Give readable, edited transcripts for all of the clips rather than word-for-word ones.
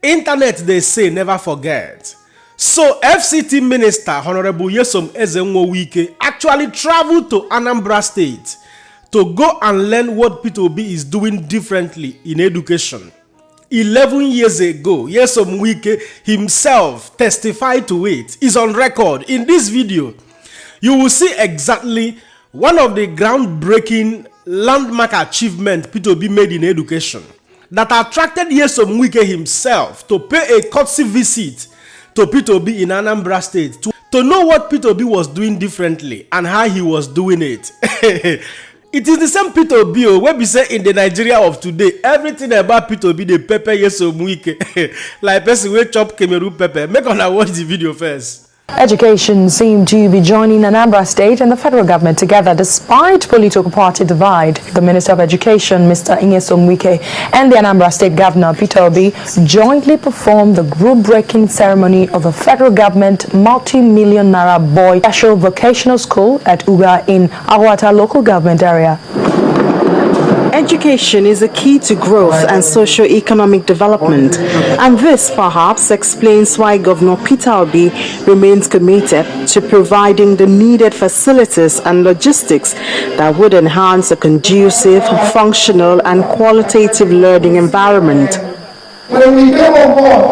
Internet, they say, never forget. So FCT Minister Honorable Nyesom Wike actually traveled to Anambra State to go and learn what Peter Obi is doing differently in education. 11 years ago, Nyesom Wike himself testified to it. It's on record. In this video, you will see exactly one of the groundbreaking landmark achievements Peter Obi made in education that attracted Nyesom Wike himself to pay a courtesy visit to Peter Obi in Anambra State to know what Peter Obi was doing differently and how he was doing it. It is the same Peter Obi where we say in the Nigeria of today, everything about Peter Obi, the pepper Nyesom Wike, like person will chop Cameroon pepper. Make on watch the video first. Education seemed to be joining Anambra State and the federal government together despite political party divide. The Minister of Education, Mr. Nyesom Wike, and the Anambra State Governor, Peter Obi, jointly performed the group-breaking ceremony of the federal government multi-million naira boy special vocational school at Uga in Awata local government area. Education is a key to growth and socio-economic development, and this perhaps explains why Governor Peter Obi remains committed to providing the needed facilities and logistics that would enhance a conducive, functional, and qualitative learning environment. When we came on board,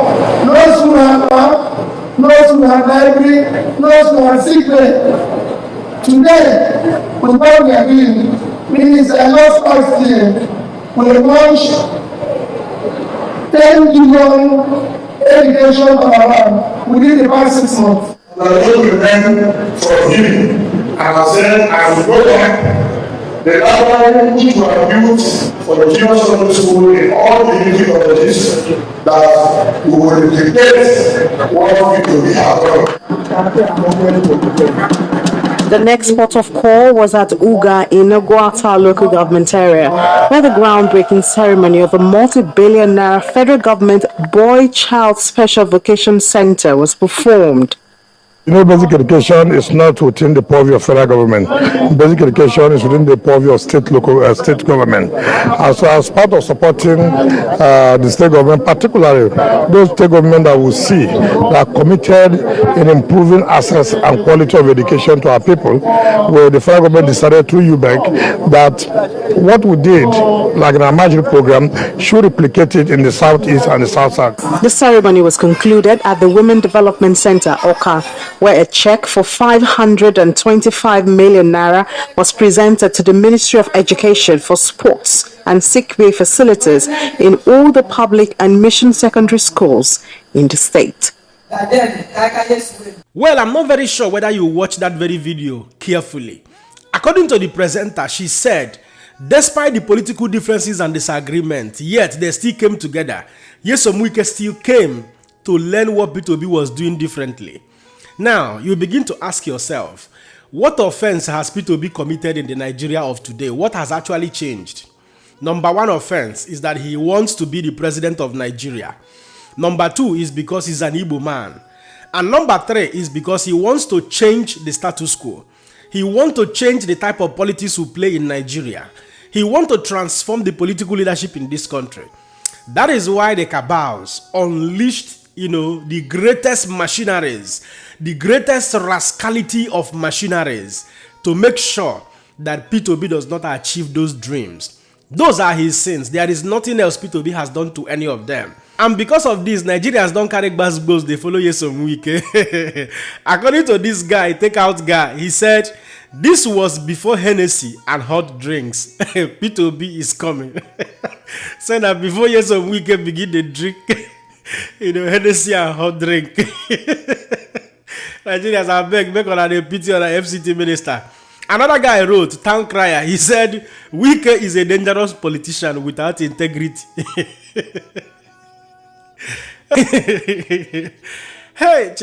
no school had lab, no school had library, no school had sick bay. Today, with what we are doing, means I lost last year, we launched 10 billion education around within the past 6 months. We are going to learn from him, and I said, as we go back, the library which we have built for the junior secondary school in all the unity colleges, that we will replicate what we have done. The next port of call was at Uga in Agwata local government area, where the groundbreaking ceremony of a multi-billion naira federal government boy-child special vocation center was performed. You know, basic education is not within the purview of federal government. Basic education is within the purview of state government. As part of supporting the state government, particularly those state government that we see that are committed in improving access and quality of education to our people, where the federal government decided through UBEC that what we did, like in our magic program, should replicate it in the southeast and the south-south. The ceremony was concluded at the Women Development Center, Oka, where a check for 525 million naira was presented to the Ministry of Education for sports and sick bay facilities in all the public and mission secondary schools in the state. Well, I'm not very sure whether you watched that very video carefully. According to the presenter, she said, despite the political differences and disagreements, yet they still came together. Nyesom Wike still came to learn what Peter Obi was doing differently. Now, you begin to ask yourself, what offense has Peter Obi committed in the Nigeria of today? What has actually changed? Number one offense is that he wants to be the president of Nigeria. Number two is because he's an Igbo man. And number three is because he wants to change the status quo. He wants to change the type of politics we play in Nigeria. He wants to transform the political leadership in this country. That is why the cabals unleashed, the greatest machineries, the greatest rascality of machineries to make sure that Peter Obi does not achieve those dreams. Those are his sins. There is nothing else Peter Obi has done to any of them. And because of this, Nigerians don't carry basketballs, they follow Nyesom Wike. According to this guy, takeout guy, he said, this was before Hennessy and hot drinks. Peter Obi is coming. So that before Nyesom Wike begin to drink, Hennessy and hot drink. Nigerians are make on a pity on the FCT minister. Another guy wrote, Town Crier, he said, Wike is a dangerous politician without integrity. Hey,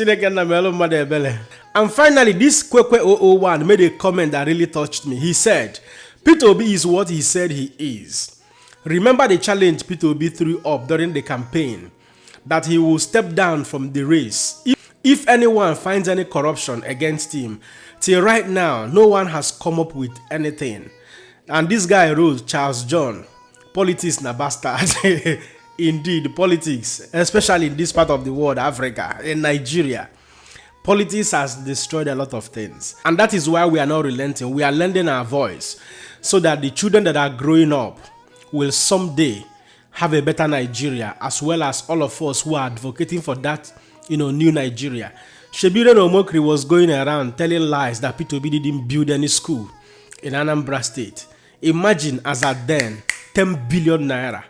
and finally, this Kwekwe 001 made a comment that really touched me. He said, Peter Obi is what he said he is. Remember the challenge Peter Obi threw up during the campaign, that he will step down from the race if anyone finds any corruption against him. Till right now, no one has come up with anything. And this guy wrote, Charles John, politics na bastard. Indeed, politics, especially in this part of the world, Africa, in Nigeria, politics has destroyed a lot of things. And that is why we are not relenting. We are lending our voice so that the children that are growing up will someday have a better Nigeria, as well as all of us who are advocating for that, new Nigeria. Shebire Omokri was going around telling lies that Peter Obi didn't build any school in Anambra State. Imagine as at then, 10 billion naira.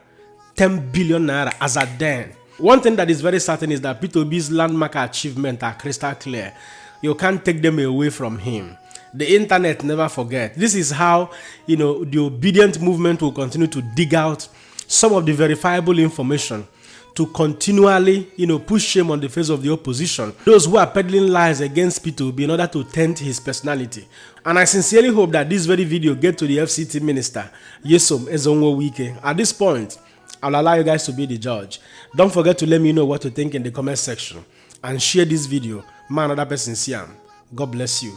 10 billion naira as at then. One thing that is very certain is that Peter Obi's landmark achievements are crystal clear. You can't take them away from him. The internet never forget. This is how, the obedient movement will continue to dig out some of the verifiable information to continually, push shame on the face of the opposition. Those who are peddling lies against Peter Obi in order to taint his personality. And I sincerely hope that this very video gets to the FCT minister, Nyesom Wike. At this point, I'll allow you guys to be the judge. Don't forget to let me know what you think in the comment section. And share this video. Man, another person see him. God bless you.